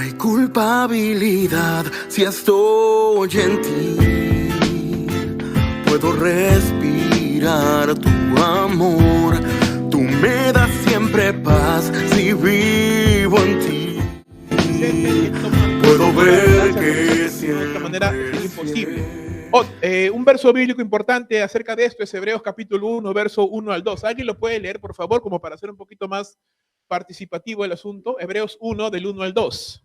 hay culpabilidad si estoy en ti. Puedo respirar tu amor. Tú me das siempre paz si vivo en ti. Puedo ver que de esta manera es imposible. Un verso bíblico importante acerca de esto es Hebreos capítulo 1, verso 1 al 2. ¿Alguien lo puede leer, por favor, como para hacer un poquito más participativo el asunto? Hebreos 1, del 1 al 2.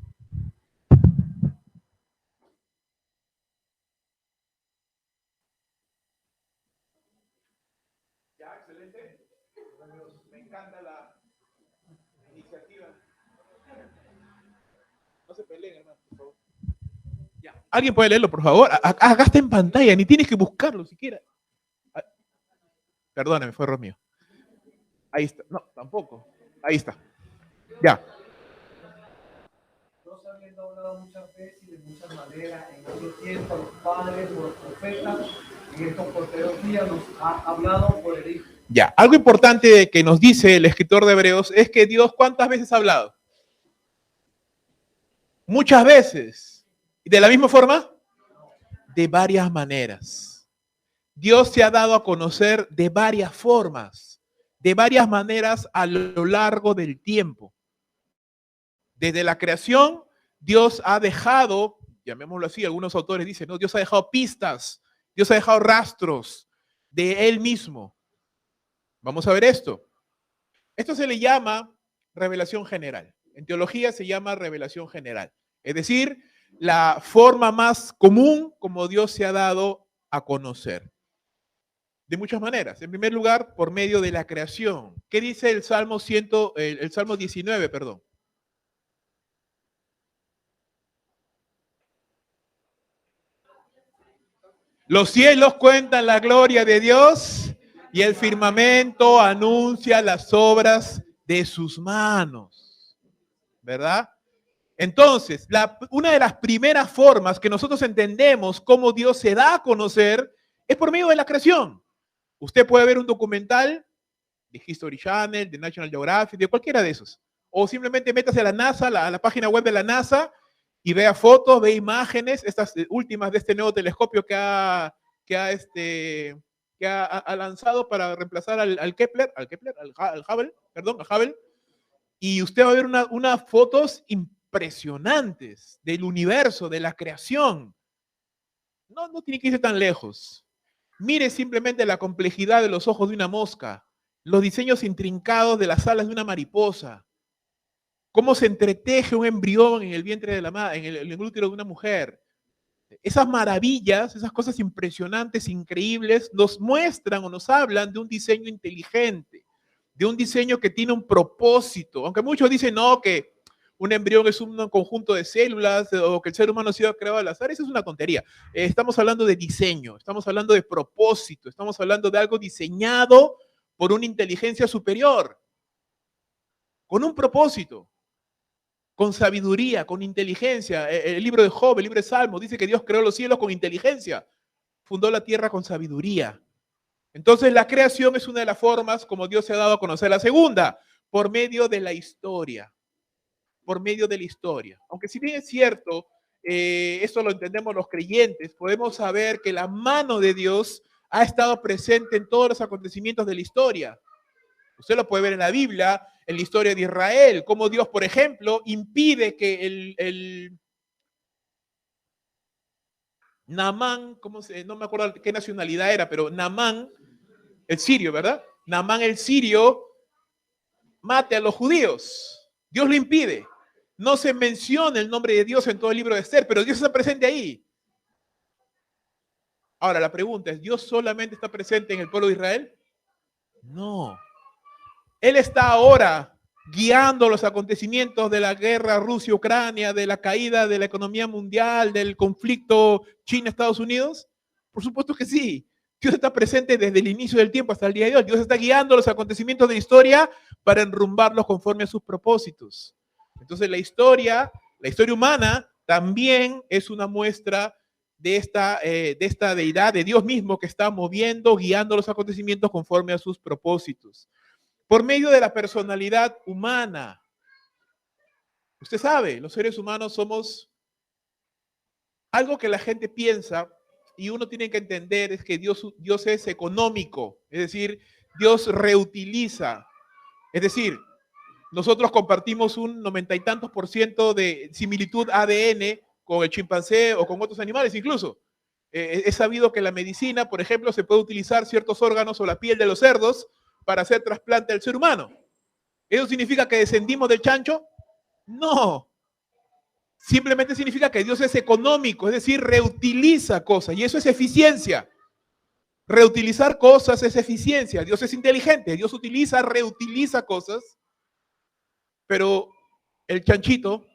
Ya, excelente. Me encanta la iniciativa. No se peleen, hermano, por favor. Ya. ¿Alguien puede leerlo, por favor? Acá está en pantalla, ni tienes que buscarlo siquiera. Perdóname, fue error mío. Ahí está. No, tampoco. Ahí está. Ya. Dios habiendo hablado muchas veces y de muchas maneras en otro tiempo a los padres, por los profetas, en estos posteriores días nos ha hablado por el Hijo. Ya, algo importante que nos dice el escritor de Hebreos es que Dios, ¿cuántas veces ha hablado? Muchas veces. ¿Y de la misma forma? De varias maneras. Dios se ha dado a conocer de varias formas, de varias maneras a lo largo del tiempo. Desde la creación, Dios ha dejado, llamémoslo así, algunos autores dicen, no, Dios ha dejado pistas, Dios ha dejado rastros de Él mismo. Vamos a ver esto. Esto se le llama revelación general. En teología se llama revelación general. Es decir, la forma más común como Dios se ha dado a conocer. De muchas maneras. En primer lugar, por medio de la creación. ¿Qué dice el Salmo 19, perdón? Los cielos cuentan la gloria de Dios y el firmamento anuncia las obras de sus manos. ¿Verdad? Entonces, una de las primeras formas que nosotros entendemos cómo Dios se da a conocer es por medio de la creación. Usted puede ver un documental de History Channel, de National Geographic, de cualquiera de esos. O simplemente métase a la NASA, a la página web de la NASA, y vea fotos, ve imágenes, estas últimas de este nuevo telescopio que ha lanzado para reemplazar al Hubble, y usted va a ver unas fotos impresionantes del universo, de la creación. No tiene que irse tan lejos. Mire simplemente la complejidad de los ojos de una mosca, los diseños intrincados de las alas de una mariposa, cómo se entreteje un embrión en el vientre de la madre, en el útero de una mujer. Esas maravillas, esas cosas impresionantes, increíbles, nos muestran o nos hablan de un diseño inteligente, de un diseño que tiene un propósito. Aunque muchos dicen, no, que un embrión es un conjunto de células o que el ser humano ha sido creado al azar, eso es una tontería. Estamos hablando de diseño, estamos hablando de propósito, estamos hablando de algo diseñado por una inteligencia superior, con un propósito, con sabiduría, con inteligencia. El libro de Job, el libro de Salmos, dice que Dios creó los cielos con inteligencia, fundó la tierra con sabiduría. Entonces la creación es una de las formas como Dios se ha dado a conocer. La segunda, por medio de la historia. Por medio de la historia. Aunque si bien es cierto, esto lo entendemos los creyentes, podemos saber que la mano de Dios ha estado presente en todos los acontecimientos de la historia. Usted lo puede ver en la Biblia, en la historia de Israel, cómo Dios, por ejemplo, impide que el Naamán, no me acuerdo qué nacionalidad era, pero Naamán, el sirio, ¿verdad? Naamán el sirio mate a los judíos. Dios lo impide. No se menciona el nombre de Dios en todo el libro de Esther, pero Dios está presente ahí. Ahora, la pregunta es, ¿Dios solamente está presente en el pueblo de Israel? No. Él está ahora guiando los acontecimientos de la guerra Rusia-Ucrania, de la caída de la economía mundial, del conflicto China-Estados Unidos. Por supuesto que sí. Dios está presente desde el inicio del tiempo hasta el día de hoy. Dios está guiando los acontecimientos de la historia para enrumbarlos conforme a sus propósitos. Entonces la historia humana también es una muestra de esta deidad, de Dios mismo que está moviendo, guiando los acontecimientos conforme a sus propósitos. Por medio de la personalidad humana. Usted sabe, los seres humanos somos algo que la gente piensa y uno tiene que entender es que Dios es económico, es decir, Dios reutiliza. Es decir, nosotros compartimos un 90 y tantos % de similitud ADN con el chimpancé o con otros animales incluso. Es sabido que la medicina, por ejemplo, se puede utilizar ciertos órganos o la piel de los cerdos para hacer trasplante al ser humano. ¿Eso significa que descendimos del chancho? No. Simplemente significa que Dios es económico, es decir, reutiliza cosas y eso es eficiencia. Reutilizar cosas es eficiencia. Dios es inteligente, Dios reutiliza cosas, pero el chanchito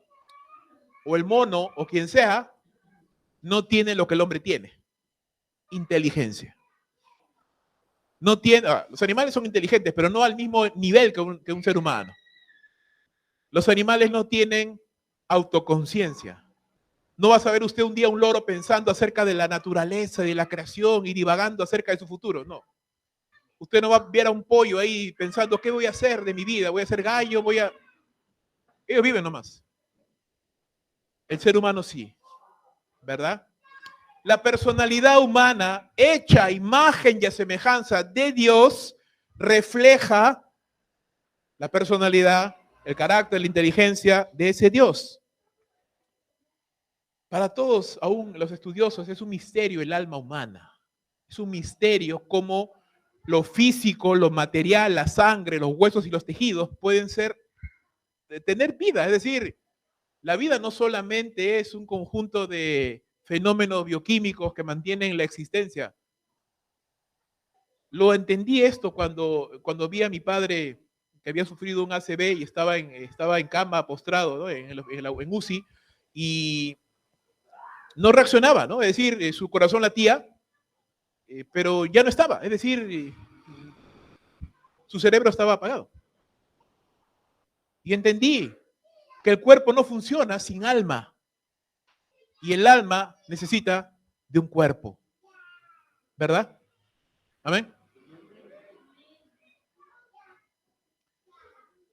o el mono o quien sea no tiene lo que el hombre tiene, inteligencia. No tiene, los animales son inteligentes, pero no al mismo nivel que un ser humano. Los animales no tienen autoconciencia. No va a saber usted un día un loro pensando acerca de la naturaleza, de la creación y divagando acerca de su futuro. No. Usted no va a ver a un pollo ahí pensando, ¿qué voy a hacer de mi vida? ¿Voy a ser gallo? Ellos viven nomás. El ser humano sí, ¿verdad? La personalidad humana, hecha a imagen y a semejanza de Dios, refleja la personalidad, el carácter, la inteligencia de ese Dios. Para todos, aún los estudiosos, es un misterio el alma humana. Es un misterio cómo lo físico, lo material, la sangre, los huesos y los tejidos pueden tener vida. Es decir, la vida no solamente es un conjunto de fenómenos bioquímicos que mantienen la existencia. Lo entendí esto cuando vi a mi padre que había sufrido un ACV y estaba en cama postrado, ¿no? en UCI, y no reaccionaba, ¿no? Es decir, su corazón latía, pero ya no estaba. Es decir, su cerebro estaba apagado. Y entendí que el cuerpo no funciona sin alma. Y el alma necesita de un cuerpo. ¿Verdad? Amén.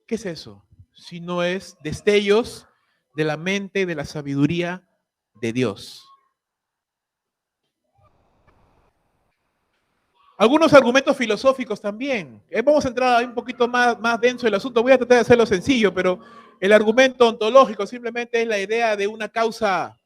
¿Qué es eso? Si no es destellos de la mente, de la sabiduría de Dios. Algunos argumentos filosóficos también. Vamos a entrar ahí un poquito más denso el asunto. Voy a tratar de hacerlo sencillo, pero el argumento ontológico simplemente es la idea de una causa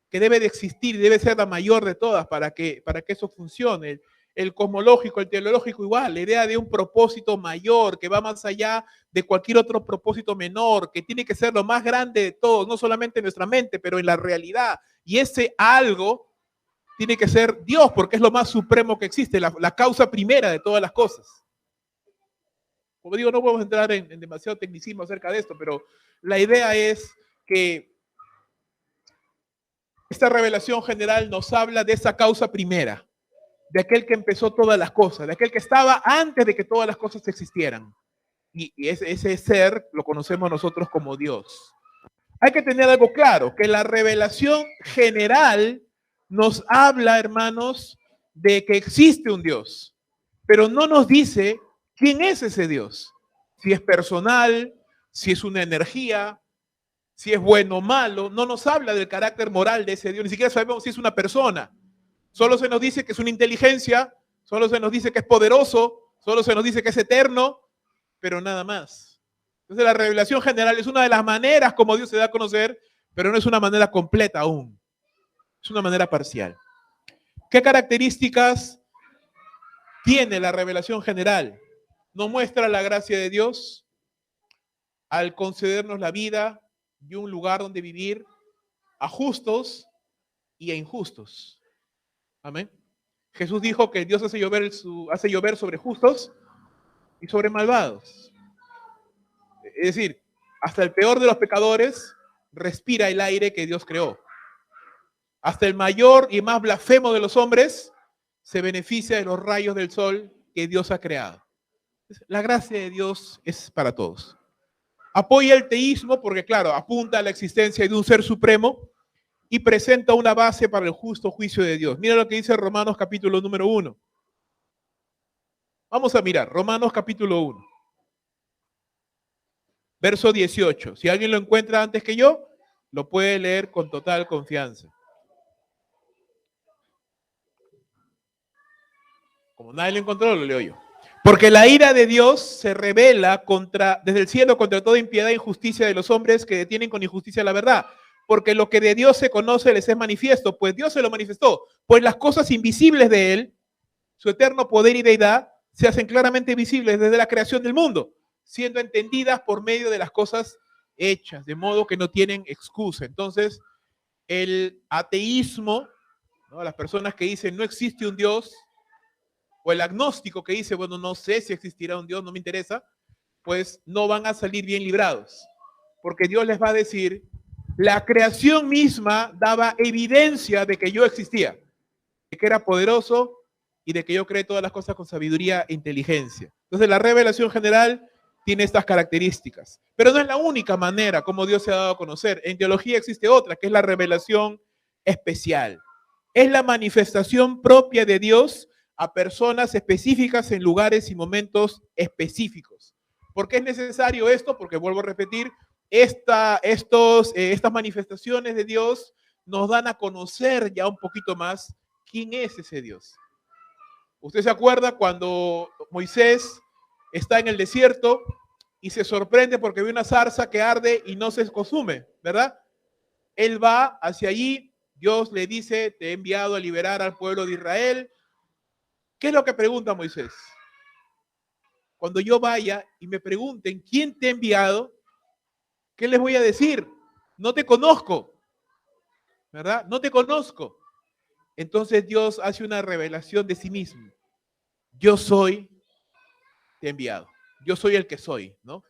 que debe de existir y debe ser la mayor de todas para que eso funcione. El cosmológico, el teleológico igual, la idea de un propósito mayor que va más allá de cualquier otro propósito menor, que tiene que ser lo más grande de todos, no solamente en nuestra mente, pero en la realidad. Y ese algo tiene que ser Dios, porque es lo más supremo que existe, la causa primera de todas las cosas. Como digo, no podemos entrar en demasiado tecnicismo acerca de esto, pero la idea es que esta revelación general nos habla de esa causa primera, de aquel que empezó todas las cosas, de aquel que estaba antes de que todas las cosas existieran. Y ese ser lo conocemos nosotros como Dios. Hay que tener algo claro, que la revelación general nos habla, hermanos, de que existe un Dios, pero no nos dice quién es ese Dios. Si es personal, si es una energía, si es bueno o malo, no nos habla del carácter moral de ese Dios, ni siquiera sabemos si es una persona. Solo se nos dice que es una inteligencia, solo se nos dice que es poderoso, solo se nos dice que es eterno, pero nada más. Entonces la revelación general es una de las maneras como Dios se da a conocer, pero no es una manera completa aún. Es una manera parcial. ¿Qué características tiene la revelación general? Nos muestra la gracia de Dios al concedernos la vida y un lugar donde vivir a justos y a injustos. Amén. Jesús dijo que Dios hace llover sobre justos y sobre malvados. Es decir, hasta el peor de los pecadores respira el aire que Dios creó. Hasta el mayor y más blasfemo de los hombres se beneficia de los rayos del sol que Dios ha creado. La gracia de Dios es para todos. Apoya el teísmo porque, claro, apunta a la existencia de un ser supremo y presenta una base para el justo juicio de Dios. Mira lo que dice Romanos capítulo número 1. Vamos a mirar, Romanos capítulo 1. verso 18. Si alguien lo encuentra antes que yo, lo puede leer con total confianza. Como nadie lo encontró, lo leo yo. Porque la ira de Dios se revela desde el cielo contra toda impiedad e injusticia de los hombres que detienen con injusticia la verdad. Porque lo que de Dios se conoce les es manifiesto, pues Dios se lo manifestó. Pues las cosas invisibles de Él, su eterno poder y deidad, se hacen claramente visibles desde la creación del mundo, siendo entendidas por medio de las cosas hechas, de modo que no tienen excusa. Entonces, el ateísmo, ¿no? Las personas que dicen no existe un Dios, o el agnóstico que dice, bueno, no sé si existirá un Dios, no me interesa, pues no van a salir bien librados. Porque Dios les va a decir, la creación misma daba evidencia de que yo existía, de que era poderoso y de que yo creé todas las cosas con sabiduría e inteligencia. Entonces la revelación general tiene estas características. Pero no es la única manera como Dios se ha dado a conocer. En teología existe otra, que es la revelación especial. Es la manifestación propia de Dios a personas específicas en lugares y momentos específicos. ¿Por qué es necesario esto? Porque vuelvo a repetir, estas manifestaciones de Dios nos dan a conocer ya un poquito más quién es ese Dios. ¿Usted se acuerda cuando Moisés está en el desierto y se sorprende porque ve una zarza que arde y no se consume, ¿verdad? Él va hacia allí, Dios le dice, te he enviado a liberar al pueblo de Israel. ¿Qué es lo que pregunta Moisés? Cuando yo vaya y me pregunten, ¿quién te ha enviado? ¿Qué les voy a decir? No te conozco, ¿verdad? No te conozco. Entonces Dios hace una revelación de sí mismo. Yo soy, te he enviado. Yo soy el que soy, ¿no?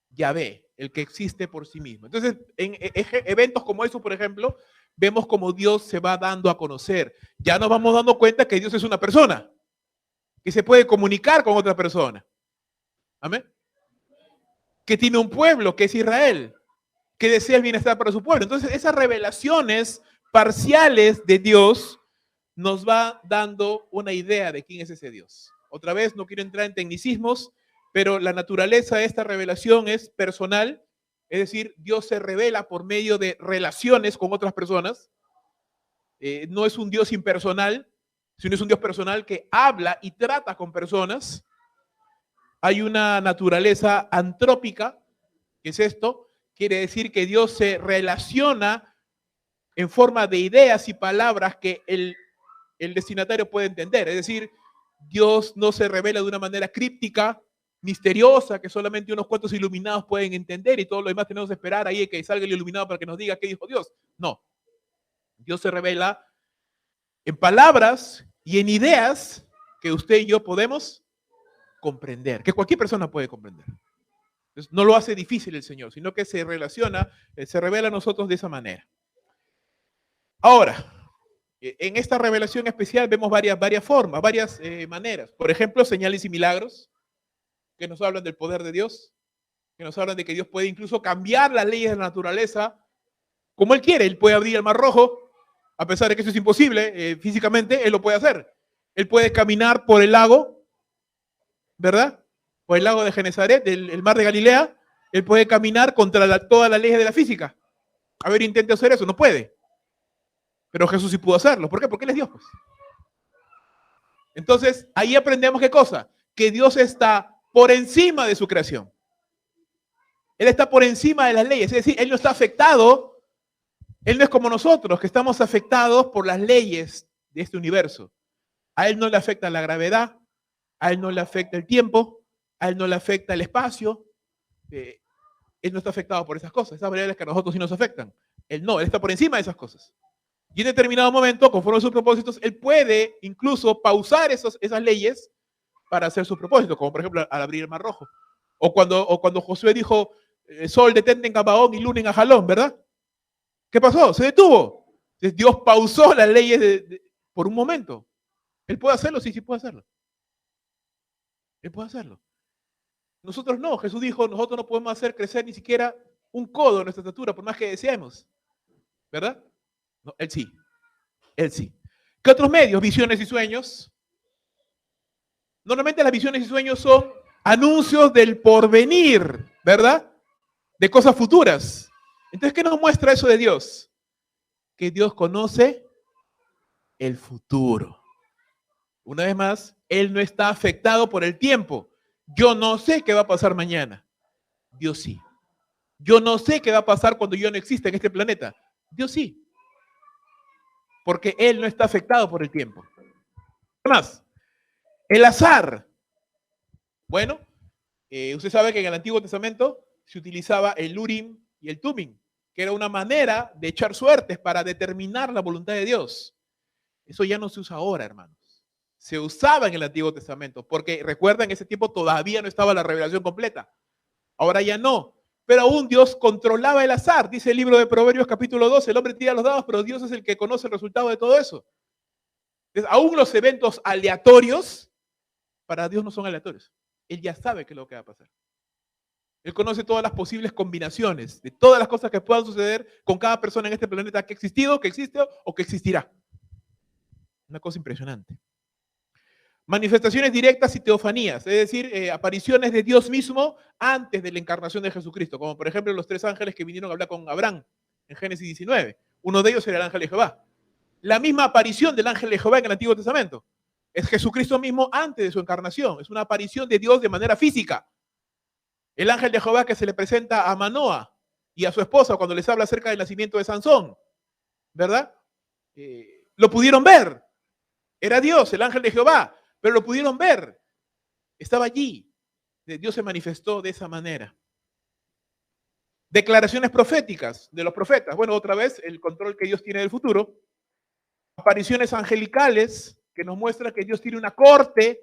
Yahvé, el que existe por sí mismo. Entonces, en eventos como eso, por ejemplo, vemos como Dios se va dando a conocer. Ya nos vamos dando cuenta que Dios es una persona, que se puede comunicar con otra persona. Amén. Que tiene un pueblo, que es Israel, que desea el bienestar para su pueblo. Entonces, esas revelaciones parciales de Dios nos va dando una idea de quién es ese Dios. Otra vez, no quiero entrar en tecnicismos, pero la naturaleza de esta revelación es personal, es decir, Dios se revela por medio de relaciones con otras personas. No es un Dios impersonal, sino es un Dios personal que habla y trata con personas. Hay una naturaleza antrópica, que es esto, quiere decir que Dios se relaciona en forma de ideas y palabras que el destinatario puede entender. Es decir, Dios no se revela de una manera críptica, misteriosa, que solamente unos cuantos iluminados pueden entender y todo lo demás tenemos que esperar ahí que salga el iluminado para que nos diga qué dijo Dios. No. Dios se revela en palabras y en ideas que usted y yo podemos comprender, que cualquier persona puede comprender. Entonces, no lo hace difícil el Señor, sino que se relaciona, se revela a nosotros de esa manera. Ahora, en esta revelación especial vemos varias formas, varias maneras. Por ejemplo, señales y milagros, que nos hablan del poder de Dios, que nos hablan de que Dios puede incluso cambiar las leyes de la naturaleza como Él quiere. Él puede abrir el mar rojo, a pesar de que eso es imposible físicamente, Él lo puede hacer. Él puede caminar por el lago, ¿verdad? Por el lago de Genezaret, el mar de Galilea. Él puede caminar contra todas las leyes de la física. A ver, intente hacer eso, no puede. Pero Jesús sí pudo hacerlo. ¿Por qué? Porque Él es Dios, pues. Entonces, ahí aprendemos ¿qué cosa? Que Dios está por encima de su creación. Él está por encima de las leyes. Es decir, Él no está afectado. Él no es como nosotros, que estamos afectados por las leyes de este universo. A Él no le afecta la gravedad, a Él no le afecta el tiempo, a Él no le afecta el espacio. Él no está afectado por esas cosas. Esas variables que a nosotros sí nos afectan. Él no, Él está por encima de esas cosas. Y en determinado momento, conforme a sus propósitos, Él puede incluso pausar esas leyes para hacer sus propósitos, como por ejemplo al abrir el mar rojo. O cuando Josué dijo, sol detente en Gabaón y luna en Ajalón, ¿verdad? ¿Qué pasó? Se detuvo. Entonces, Dios pausó las leyes por un momento. ¿Él puede hacerlo? Sí, sí puede hacerlo. Él puede hacerlo. Nosotros no. Jesús dijo, nosotros no podemos hacer crecer ni siquiera un codo en nuestra estatura, por más que deseemos. ¿Verdad? No, Él sí. Él sí. ¿Qué otros medios? Visiones y sueños. Normalmente las visiones y sueños son anuncios del porvenir, ¿verdad? de cosas futuras. Entonces, ¿qué nos muestra eso de Dios? Que Dios conoce el futuro. Una vez más, Él no está afectado por el tiempo. Yo no sé qué va a pasar mañana. Dios sí. Yo no sé qué va a pasar cuando yo no exista en este planeta. Dios sí. Porque Él no está afectado por el tiempo. ¿Qué más? El azar. Bueno, usted sabe que en el Antiguo Testamento se utilizaba el Urim y el Tumim, que era una manera de echar suertes para determinar la voluntad de Dios. Eso ya no se usa ahora, hermanos. Se usaba en el Antiguo Testamento, porque recuerda, en ese tiempo todavía no estaba la revelación completa. Ahora ya no. Pero aún Dios controlaba el azar. Dice el libro de Proverbios capítulo 12, el hombre tira los dados, pero Dios es el que conoce el resultado de todo eso. Entonces, aún los eventos aleatorios, para Dios no son aleatorios. Él ya sabe qué es lo que va a pasar. Él conoce todas las posibles combinaciones de todas las cosas que puedan suceder con cada persona en este planeta que ha existido, que existe o que existirá. Una cosa impresionante. Manifestaciones directas y teofanías, es decir, apariciones de Dios mismo antes de la encarnación de Jesucristo, como por ejemplo los 3 ángeles que vinieron a hablar con Abraham en Génesis 19. Uno de ellos era el ángel de Jehová. La misma aparición del ángel de Jehová en el Antiguo Testamento. Es Jesucristo mismo antes de su encarnación. Es una aparición de Dios de manera física. El ángel de Jehová que se le presenta a Manoa y a su esposa cuando les habla acerca del nacimiento de Sansón, ¿verdad? Lo pudieron ver. Era Dios, el ángel de Jehová, pero lo pudieron ver. Estaba allí. Dios se manifestó de esa manera. Declaraciones proféticas de los profetas. Bueno, otra vez, el control que Dios tiene del futuro. Apariciones angelicales que nos muestran que Dios tiene una corte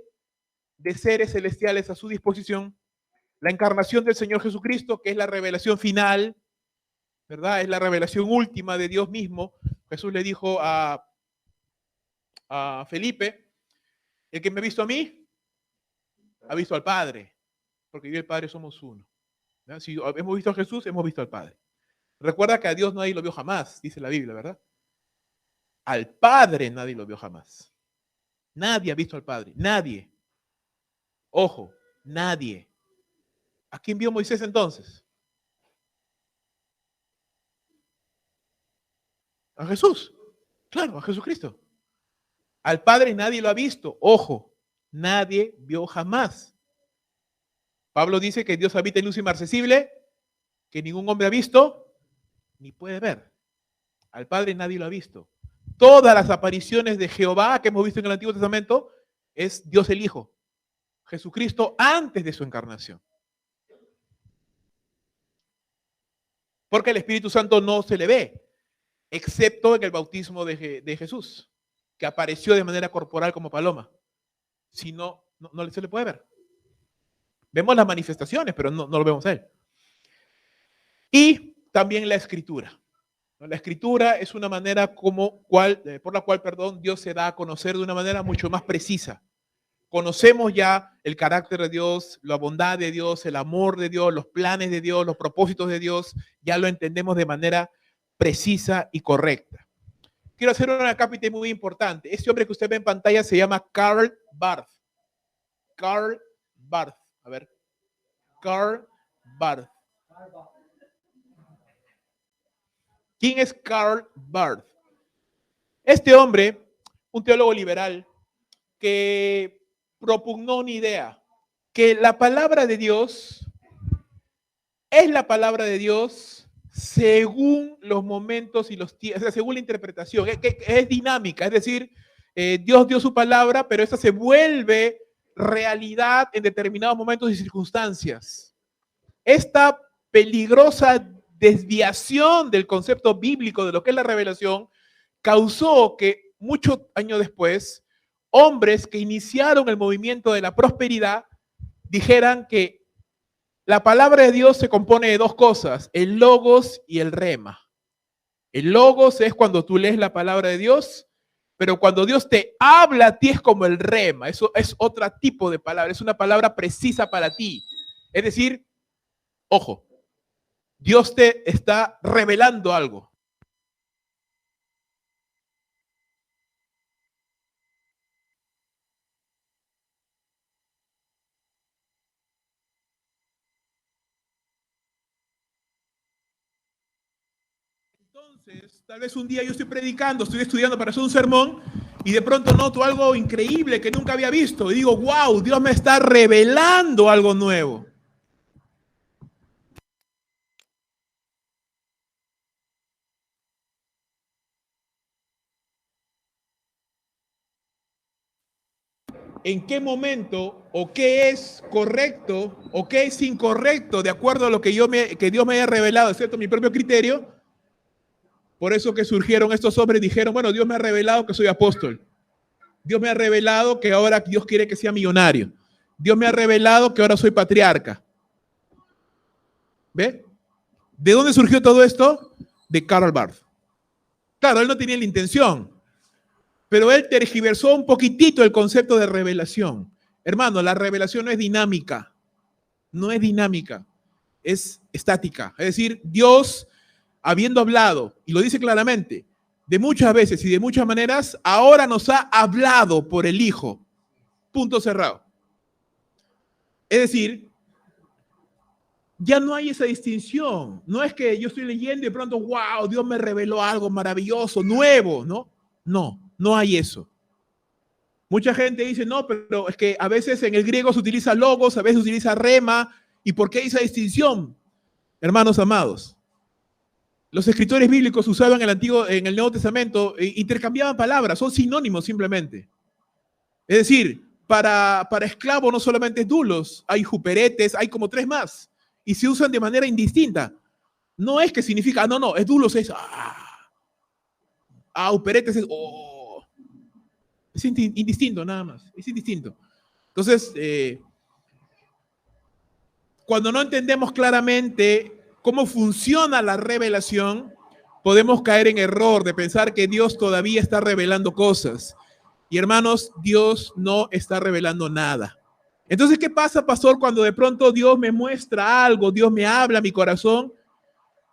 de seres celestiales a su disposición. La encarnación del Señor Jesucristo, que es la revelación final, ¿verdad? Es la revelación última de Dios mismo. Jesús le dijo a Felipe, el que me ha visto a mí, ha visto al Padre, porque yo y el Padre somos uno. ¿Ya? Si hemos visto a Jesús, hemos visto al Padre. Recuerda que a Dios nadie lo vio jamás, dice la Biblia, ¿verdad? Al Padre nadie lo vio jamás. Nadie ha visto al Padre, nadie. Ojo, nadie. ¿A quién vio Moisés entonces? A Jesús. Claro, a Jesucristo. Al Padre nadie lo ha visto. Ojo, nadie vio jamás. Pablo dice que Dios habita en luz inmarcesible, que ningún hombre ha visto ni puede ver. Al Padre nadie lo ha visto. Todas las apariciones de Jehová que hemos visto en el Antiguo Testamento es Dios el Hijo, Jesucristo antes de su encarnación. Porque el Espíritu Santo no se le ve, excepto en el bautismo de Jesús, que apareció de manera corporal como paloma. Si no, no se le puede ver. Vemos las manifestaciones, pero no lo vemos a él. Y también la escritura. La escritura es una manera por la cual Dios se da a conocer de una manera mucho más precisa. Conocemos ya el carácter de Dios, la bondad de Dios, el amor de Dios, los planes de Dios, los propósitos de Dios, ya lo entendemos de manera precisa y correcta. Quiero hacer una cápita muy importante. Este hombre que usted ve en pantalla se llama Karl Barth. Karl Barth. A ver. Karl Barth. ¿Quién es Karl Barth? Este hombre, un teólogo liberal, que propugnó una idea, que la palabra de Dios es la palabra de Dios según los momentos y los tiempos, o sea, según la interpretación, que es dinámica, es decir, Dios dio su palabra, pero esa se vuelve realidad en determinados momentos y circunstancias. Esta peligrosa desviación del concepto bíblico de lo que es la revelación causó que muchos años después, hombres que iniciaron el movimiento de la prosperidad dijeran que la palabra de Dios se compone de 2 cosas, el logos y el rema. El logos es cuando tú lees la palabra de Dios, pero cuando Dios te habla a ti es como el rema, eso es otro tipo de palabra, es una palabra precisa para ti. Es decir, ojo, Dios te está revelando algo. Entonces, tal vez un día yo estoy predicando, estoy estudiando para hacer un sermón y de pronto noto algo increíble que nunca había visto y digo, wow, Dios me está revelando algo nuevo. ¿En qué momento o qué es correcto o qué es incorrecto de acuerdo a lo que Dios me haya revelado, excepto mi propio criterio? Por eso que surgieron estos hombres y dijeron, bueno, Dios me ha revelado que soy apóstol. Dios me ha revelado que ahora Dios quiere que sea millonario. Dios me ha revelado que ahora soy patriarca. ¿Ve? ¿De dónde surgió todo esto? De Karl Barth. Claro, él no tenía la intención, pero él tergiversó un poquitito el concepto de revelación. Hermano, la revelación no es dinámica. No es dinámica. Es estática. Es decir, Dios, habiendo hablado, y lo dice claramente, de muchas veces y de muchas maneras, ahora nos ha hablado por el Hijo. Punto cerrado. Es decir, ya no hay esa distinción. No es que yo estoy leyendo y de pronto, wow, Dios me reveló algo maravilloso, nuevo, ¿no? No, no hay eso. Mucha gente dice, no, pero es que a veces en el griego se utiliza logos, a veces se utiliza rema. ¿Y por qué esa distinción? Hermanos amados, los escritores bíblicos usaban en el Nuevo Testamento, intercambiaban palabras, son sinónimos simplemente. Es decir, para esclavo no solamente es dulos, hay juperetes, hay como 3 más, y se usan de manera indistinta. No es que significa, no, es dulos, es juperetes es es indistinto nada más, es indistinto. Entonces, cuando no entendemos claramente cómo funciona la revelación, podemos caer en error de pensar que Dios todavía está revelando cosas. Y hermanos, Dios no está revelando nada. Entonces, ¿qué pasa, pastor, cuando de pronto Dios me muestra algo, Dios me habla a mi corazón?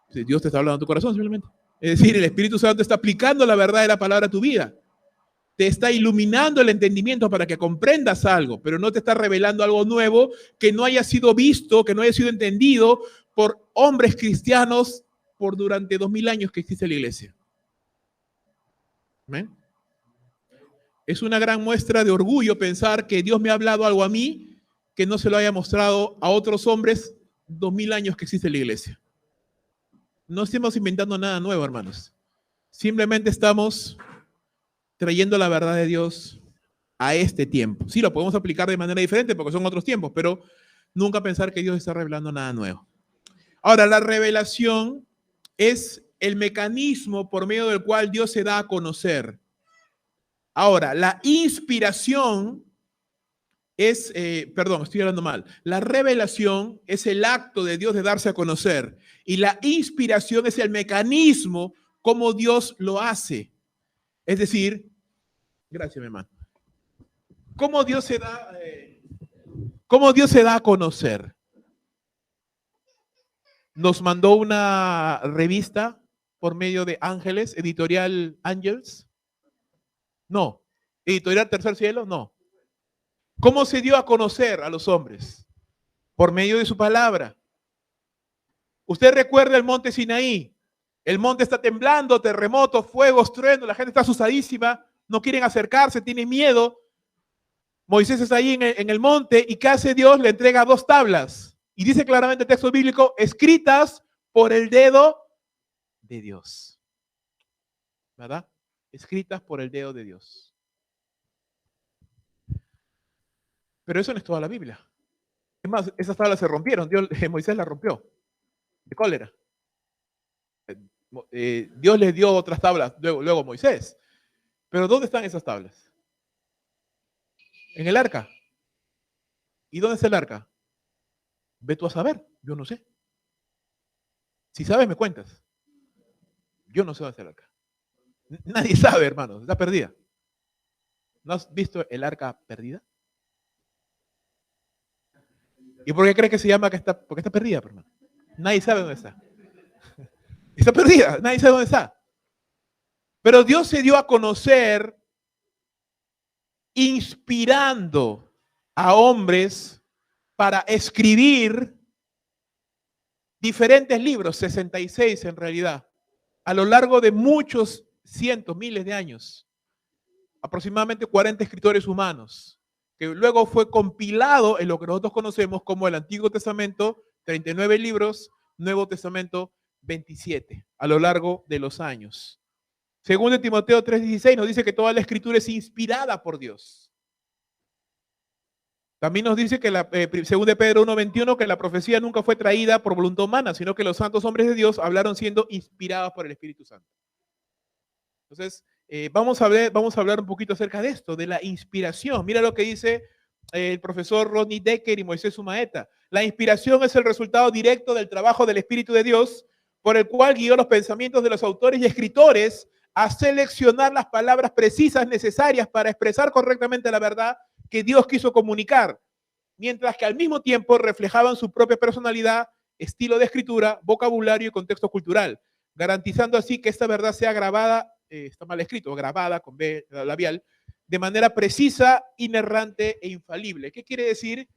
Dios te está hablando a tu corazón simplemente. Es decir, el Espíritu Santo está aplicando la verdad de la palabra a tu vida. Te está iluminando el entendimiento para que comprendas algo, pero no te está revelando algo nuevo que no haya sido visto, que no haya sido entendido por hombres cristianos por durante 2000 años que existe la iglesia. ¿Ven? Es una gran muestra de orgullo pensar que Dios me ha hablado algo a mí que no se lo haya mostrado a otros hombres 2000 años que existe la iglesia. No estamos inventando nada nuevo, hermanos. Simplemente estamos trayendo la verdad de Dios a este tiempo. Sí, lo podemos aplicar de manera diferente porque son otros tiempos, pero nunca pensar que Dios está revelando nada nuevo. Ahora, la revelación es el mecanismo por medio del cual Dios se da a conocer. Ahora, la inspiración es, estoy hablando mal. La revelación es el acto de Dios de darse a conocer y la inspiración es el mecanismo como Dios lo hace. Es decir, gracias, mi hermano. ¿Cómo Dios se da a conocer? Nos mandó una revista por medio de Ángeles, editorial Angels. No. Editorial Tercer Cielo, no. ¿Cómo se dio a conocer a los hombres? Por medio de su palabra. Usted recuerda el monte Sinaí. El monte está temblando, terremotos, fuegos, truenos, la gente está asustadísima, no quieren acercarse, tienen miedo. Moisés está ahí en el monte y ¿qué hace Dios? Le entrega 2 tablas. Y dice claramente el texto bíblico, escritas por el dedo de Dios. ¿Verdad? Escritas por el dedo de Dios. Pero eso no es toda la Biblia. Es más, esas tablas se rompieron. Moisés las rompió de cólera. Dios les dio otras tablas luego a Moisés. Pero ¿dónde están esas tablas? En el arca. ¿Y dónde está el arca? Ve tú a saber, yo no sé. Si sabes, me cuentas. Yo no sé dónde está el arca. Nadie sabe, hermano, está perdida. ¿No has visto el arca perdida? ¿Y por qué crees que se llama porque está perdida, hermano? Nadie sabe dónde está. Está perdida, nadie sabe dónde está. Pero Dios se dio a conocer inspirando a hombres para escribir diferentes libros, 66 en realidad, a lo largo de muchos cientos, miles de años, aproximadamente 40 escritores humanos, que luego fue compilado en lo que nosotros conocemos como el Antiguo Testamento, 39 libros, Nuevo Testamento, 27, a lo largo de los años. Según de Timoteo 3:16 nos dice que toda la escritura es inspirada por Dios. También nos dice que según de Pedro 1:21 que la profecía nunca fue traída por voluntad humana, sino que los santos hombres de Dios hablaron siendo inspirados por el Espíritu Santo. Entonces, vamos a hablar un poquito acerca de esto, de la inspiración. Mira lo que dice el profesor Rodney Decker y Moisés Sumaeta. La inspiración es el resultado directo del trabajo del Espíritu de Dios, por el cual guió los pensamientos de los autores y escritores a seleccionar las palabras precisas necesarias para expresar correctamente la verdad que Dios quiso comunicar, mientras que al mismo tiempo reflejaban su propia personalidad, estilo de escritura, vocabulario y contexto cultural, garantizando así que esta verdad sea grabada, está mal escrito, grabada con B labial, de manera precisa, inerrante e infalible. ¿Qué quiere decir?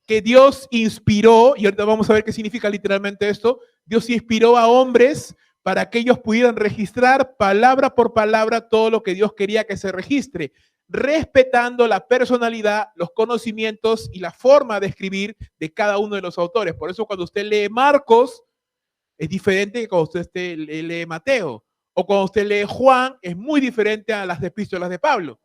Que Dios inspiró, y ahorita vamos a ver qué significa literalmente esto, Dios inspiró a hombres para que ellos pudieran registrar palabra por palabra todo lo que Dios quería que se registre, respetando la personalidad, los conocimientos y la forma de escribir de cada uno de los autores. Por eso cuando usted lee Marcos, es diferente que cuando usted lee Mateo. O cuando usted lee Juan, es muy diferente a las epístolas de Pablo.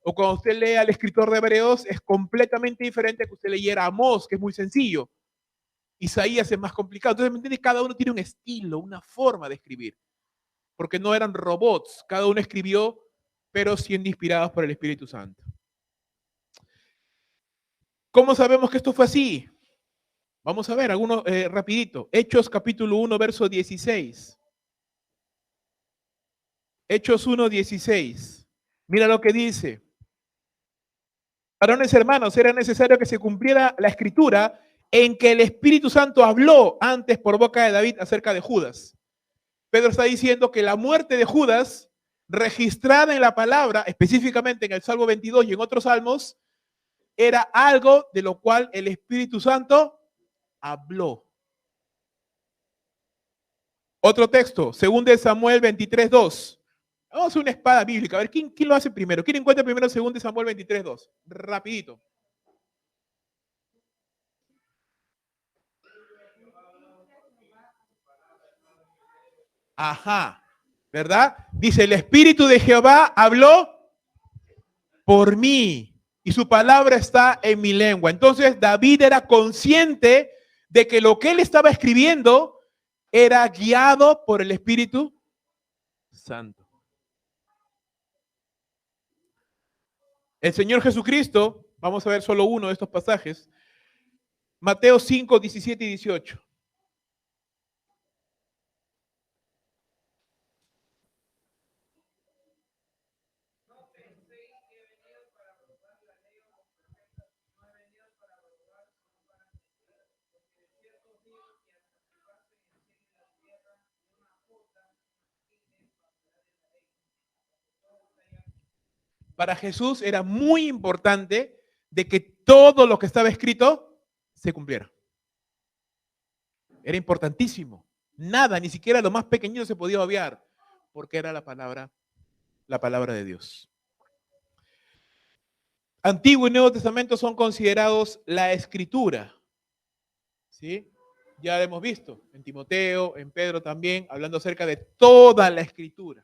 O cuando usted lee al escritor de Hebreos, es completamente diferente a que usted leyera Amós, que es muy sencillo. Isaías es más complicado. Entonces, ¿me entiendes? Cada uno tiene un estilo, una forma de escribir. Porque no eran robots. Cada uno escribió, pero siendo inspirados por el Espíritu Santo. ¿Cómo sabemos que esto fue así? Vamos a ver algunos rapidito. Hechos capítulo 1, verso 16. Hechos 1, 16. Mira lo que dice. Varones hermanos, era necesario que se cumpliera la escritura en que el Espíritu Santo habló antes por boca de David acerca de Judas. Pedro está diciendo que la muerte de Judas, registrada en la palabra, específicamente en el Salmo 22 y en otros salmos, era algo de lo cual el Espíritu Santo habló. Otro texto, 2 Samuel 23:2. Vamos a hacer una espada bíblica. A ver, ¿quién lo hace primero? ¿Quién encuentra primero 2 Samuel 23:2? Rapidito. Ajá, ¿verdad? Dice, el Espíritu de Jehová habló por mí y su palabra está en mi lengua. Entonces David era consciente de que lo que él estaba escribiendo era guiado por el Espíritu Santo. El Señor Jesucristo, vamos a ver solo uno de estos pasajes, Mateo 5, 17 y 18. Para Jesús era muy importante de que todo lo que estaba escrito se cumpliera. Era importantísimo. Nada, ni siquiera lo más pequeñito se podía obviar, porque era la palabra de Dios. Antiguo y Nuevo Testamento son considerados la escritura. ¿Sí? Ya lo hemos visto en Timoteo, en Pedro también, hablando acerca de toda la escritura.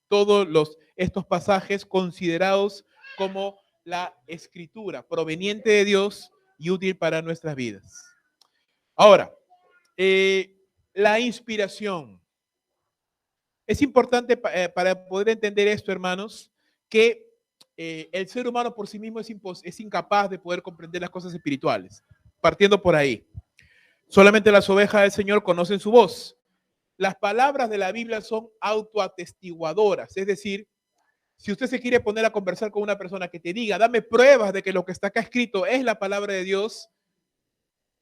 Todos estos pasajes considerados como la escritura proveniente de Dios y útil para nuestras vidas. Ahora, la inspiración. Es importante para poder entender esto, hermanos, que el ser humano por sí mismo es incapaz de poder comprender las cosas espirituales. Partiendo por ahí. Solamente las ovejas del Señor conocen su voz. Las palabras de la Biblia son autoatestiguadoras, es decir, si usted se quiere poner a conversar con una persona que te diga, dame pruebas de que lo que está acá escrito es la palabra de Dios,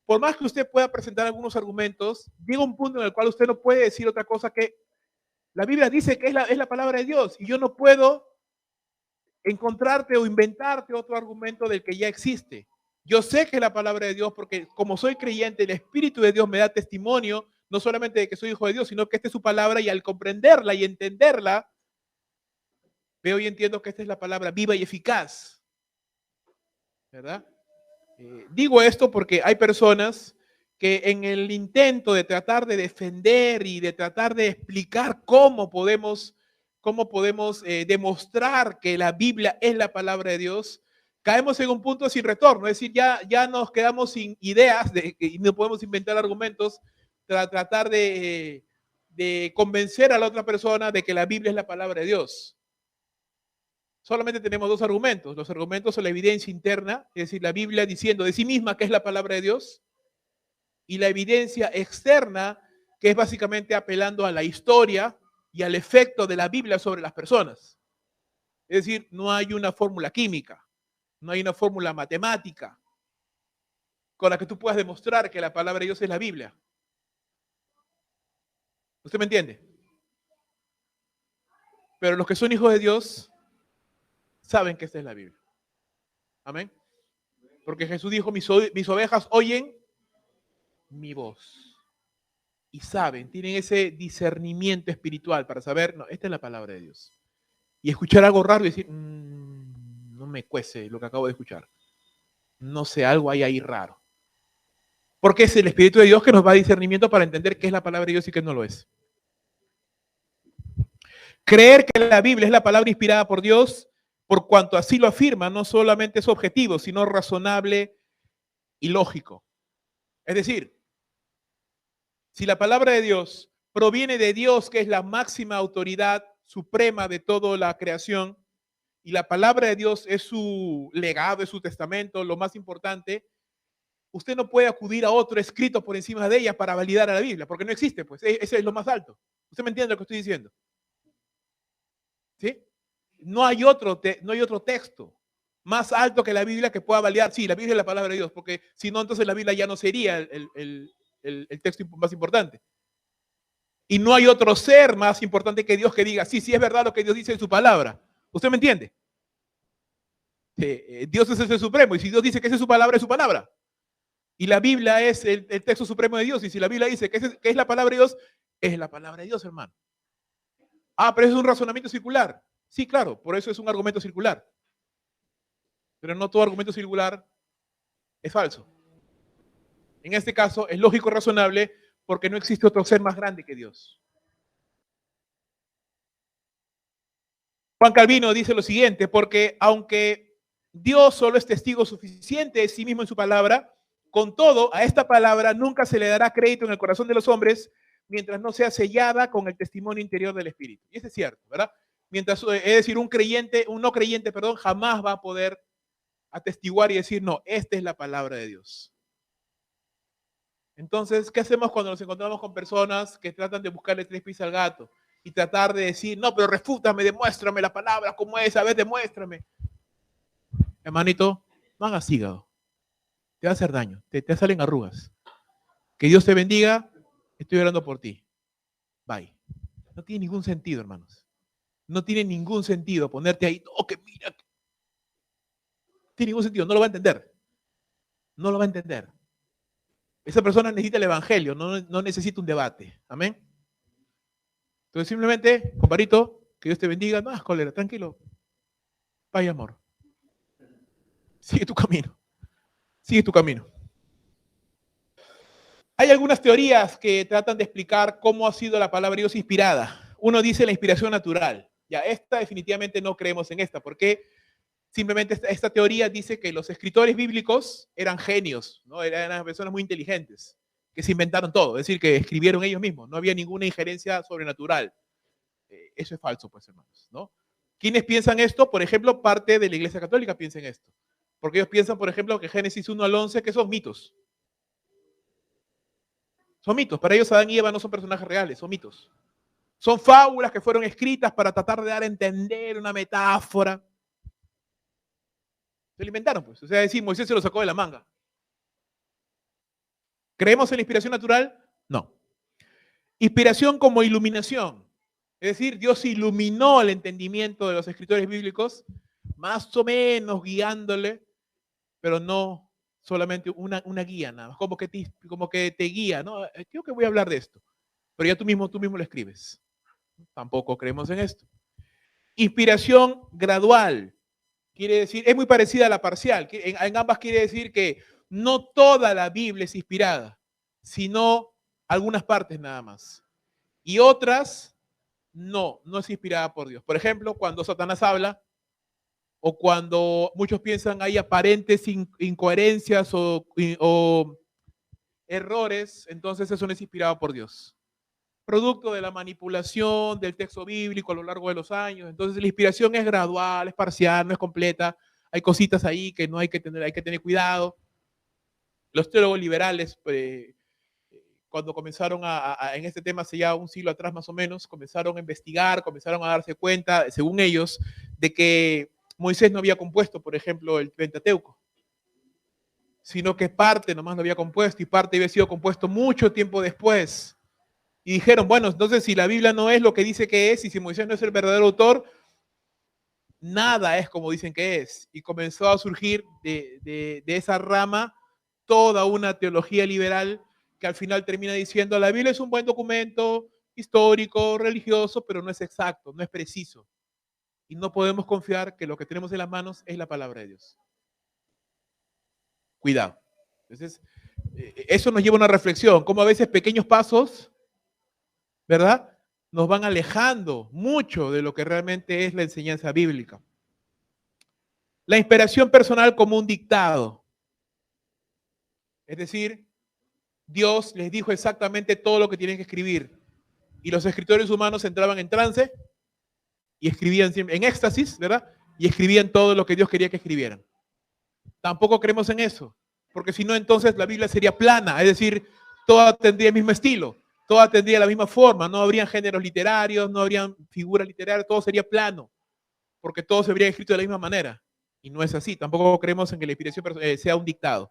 por más que usted pueda presentar algunos argumentos, llega un punto en el cual usted no puede decir otra cosa que la Biblia dice que es la palabra de Dios y yo no puedo encontrarte o inventarte otro argumento del que ya existe. Yo sé que es la palabra de Dios porque como soy creyente, el Espíritu de Dios me da testimonio no solamente de que soy hijo de Dios, sino que esta es su palabra y al comprenderla y entenderla, veo y entiendo que esta es la palabra viva y eficaz, ¿verdad? Digo esto porque hay personas que en el intento de tratar de defender y de tratar de explicar cómo podemos demostrar que la Biblia es la palabra de Dios, caemos en un punto sin retorno, es decir, ya nos quedamos sin ideas y no podemos inventar argumentos para tratar de convencer a la otra persona de que la Biblia es la palabra de Dios. Solamente tenemos dos argumentos. Los argumentos son la evidencia interna, es decir, la Biblia diciendo de sí misma que es la palabra de Dios, y la evidencia externa, que es básicamente apelando a la historia y al efecto de la Biblia sobre las personas. Es decir, no hay una fórmula química, no hay una fórmula matemática con la que tú puedas demostrar que la palabra de Dios es la Biblia. ¿Usted me entiende? Pero los que son hijos de Dios saben que esta es la Biblia. Amén. Porque Jesús dijo, mis ovejas oyen mi voz. Y saben, tienen ese discernimiento espiritual para saber, no, esta es la palabra de Dios. Y escuchar algo raro y decir, no me cuece lo que acabo de escuchar. No sé, algo hay ahí raro. Porque es el Espíritu de Dios que nos va a discernimiento para entender qué es la palabra de Dios y qué no lo es. Creer que la Biblia es la palabra inspirada por Dios, por cuanto así lo afirma, no solamente es objetivo, sino razonable y lógico. Es decir, si la palabra de Dios proviene de Dios, que es la máxima autoridad suprema de toda la creación, y la palabra de Dios es su legado, es su testamento, lo más importante, usted no puede acudir a otro escrito por encima de ella para validar a la Biblia, porque no existe, pues, ese es lo más alto. ¿Usted me entiende lo que estoy diciendo? ¿Sí? No hay otro texto más alto que la Biblia que pueda validar. Sí, la Biblia es la palabra de Dios, porque si no, entonces la Biblia ya no sería el texto más importante. Y no hay otro ser más importante que Dios que diga, sí, es verdad lo que Dios dice en su palabra. ¿Usted me entiende? Dios es el ser supremo, y si Dios dice que esa es su palabra, es su palabra. Y la Biblia es el texto supremo de Dios, y si la Biblia dice que es la palabra de Dios, es la palabra de Dios, hermano. Ah, pero es un razonamiento circular. Sí, claro, por eso es un argumento circular. Pero no todo argumento circular es falso. En este caso es lógico y razonable porque no existe otro ser más grande que Dios. Juan Calvino dice lo siguiente, porque aunque Dios solo es testigo suficiente de sí mismo en su palabra, con todo, a esta palabra nunca se le dará crédito en el corazón de los hombres mientras no sea sellada con el testimonio interior del Espíritu. Y eso es cierto, ¿verdad? Mientras, es decir, un no creyente, jamás va a poder atestiguar y decir, no, esta es la palabra de Dios. Entonces, ¿qué hacemos cuando nos encontramos con personas que tratan de buscarle tres pies al gato y tratar de decir, no, pero refútame, demuéstrame la palabra, cómo es, a ver, demuéstrame? Hermanito, no hagas hígado. Te va a hacer daño, te salen arrugas. Que Dios te bendiga, estoy orando por ti. Bye. No tiene ningún sentido, hermanos. No tiene ningún sentido ponerte ahí, no, que mira. No tiene ningún sentido, no lo va a entender. No lo va a entender. Esa persona necesita el evangelio, no necesita un debate. Amén. Entonces simplemente, compadrito, que Dios te bendiga, no hagas cólera, tranquilo. Paz y amor. Sigue tu camino. Sigue tu camino. Hay algunas teorías que tratan de explicar cómo ha sido la palabra de Dios inspirada. Uno dice la inspiración natural. Ya, esta definitivamente no creemos en esta, porque simplemente esta teoría dice que los escritores bíblicos eran genios, ¿no? Eran personas muy inteligentes, que se inventaron todo, es decir, que escribieron ellos mismos, no había ninguna injerencia sobrenatural. Eso es falso, pues, hermanos, ¿no? ¿Quiénes piensan esto? Por ejemplo, parte de la Iglesia Católica piensa en esto. Porque ellos piensan, por ejemplo, que Génesis 1 al 11, que son mitos. Son mitos. Para ellos Adán y Eva no son personajes reales, son mitos. Son fábulas que fueron escritas para tratar de dar a entender una metáfora. Se lo inventaron, pues. O sea, decir, Moisés se lo sacó de la manga. ¿Creemos en la inspiración natural? No. Inspiración como iluminación. Es decir, Dios iluminó el entendimiento de los escritores bíblicos, más o menos guiándole, pero no solamente una guía nada más, como que te guía, ¿no? Creo que voy a hablar de esto, pero ya tú mismo lo escribes. Tampoco creemos en esto. Inspiración gradual, quiere decir, es muy parecida a la parcial, en ambas quiere decir que no toda la Biblia es inspirada, sino algunas partes nada más. Y otras, no es inspirada por Dios. Por ejemplo, cuando Satanás habla, o cuando muchos piensan hay aparentes incoherencias o errores, entonces eso no es inspirado por Dios. Producto de la manipulación del texto bíblico a lo largo de los años. Entonces la inspiración es gradual, es parcial, no es completa. Hay cositas ahí que no hay que tener cuidado. Los teólogos liberales, cuando comenzaron en este tema hace ya un siglo atrás más o menos, comenzaron a investigar, comenzaron a darse cuenta, según ellos, de que Moisés no había compuesto, por ejemplo, el Pentateuco, sino que parte nomás lo había compuesto y parte había sido compuesto mucho tiempo después. Y dijeron, bueno, entonces si la Biblia no es lo que dice que es y si Moisés no es el verdadero autor, nada es como dicen que es. Y comenzó a surgir de esa rama toda una teología liberal que al final termina diciendo, la Biblia es un buen documento histórico, religioso, pero no es exacto, no es preciso. Y no podemos confiar que lo que tenemos en las manos es la palabra de Dios. Cuidado. Entonces, eso nos lleva a una reflexión, como a veces pequeños pasos, ¿verdad?, nos van alejando mucho de lo que realmente es la enseñanza bíblica. La inspiración personal como un dictado. Es decir, Dios les dijo exactamente todo lo que tienen que escribir. Y los escritores humanos entraban en trance y escribían siempre, en éxtasis, ¿verdad? Y escribían todo lo que Dios quería que escribieran. Tampoco creemos en eso, porque si no, entonces la Biblia sería plana, es decir, toda tendría el mismo estilo, toda tendría la misma forma, no habrían géneros literarios, no habrían figuras literarias, todo sería plano, porque todo se habría escrito de la misma manera. Y no es así, tampoco creemos en que la inspiración sea un dictado.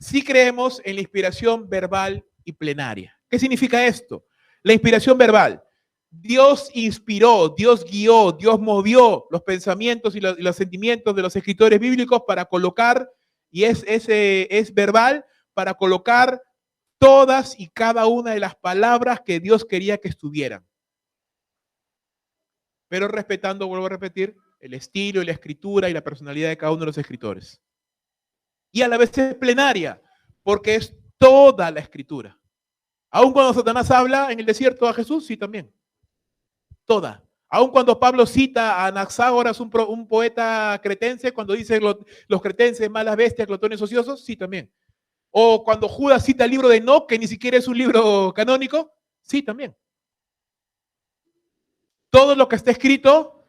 Sí creemos en la inspiración verbal y plenaria. ¿Qué significa esto? La inspiración verbal. Dios inspiró, Dios guió, Dios movió los pensamientos y los sentimientos de los escritores bíblicos para colocar, y es verbal, para colocar todas y cada una de las palabras que Dios quería que estuvieran. Pero respetando, vuelvo a repetir, el estilo y la escritura y la personalidad de cada uno de los escritores. Y a la vez es plenaria, porque es toda la escritura. Aun cuando Satanás habla en el desierto a Jesús, sí también. Toda. Aun cuando Pablo cita a Anaxágoras, un poeta cretense, cuando dice los cretenses, malas bestias, glotones ociosos, sí también. O cuando Judas cita el libro de Enoc, que ni siquiera es un libro canónico, sí también. Todo lo que está escrito,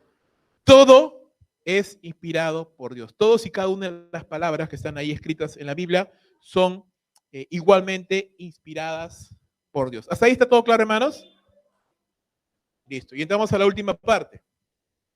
todo es inspirado por Dios. Todos y cada una de las palabras que están ahí escritas en la Biblia son igualmente inspiradas por Dios. ¿Hasta ahí está todo claro, hermanos? Listo. Y entramos a la última parte.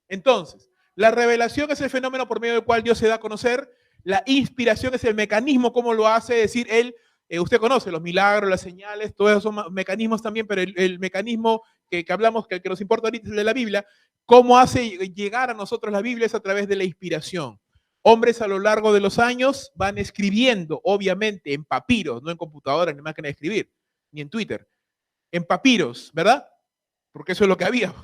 Entonces, la revelación es el fenómeno por medio del cual Dios se da a conocer. La inspiración es el mecanismo, como lo hace, es decir, usted conoce los milagros, las señales, todos esos son mecanismos también, pero el mecanismo que hablamos, que nos importa ahorita es el de la Biblia. ¿Cómo hace llegar a nosotros la Biblia? Es a través de la inspiración. Hombres a lo largo de los años van escribiendo, obviamente, en papiros, no en computadora, ni máquina de escribir, ni en Twitter, en papiros, ¿verdad? Porque eso es lo que había,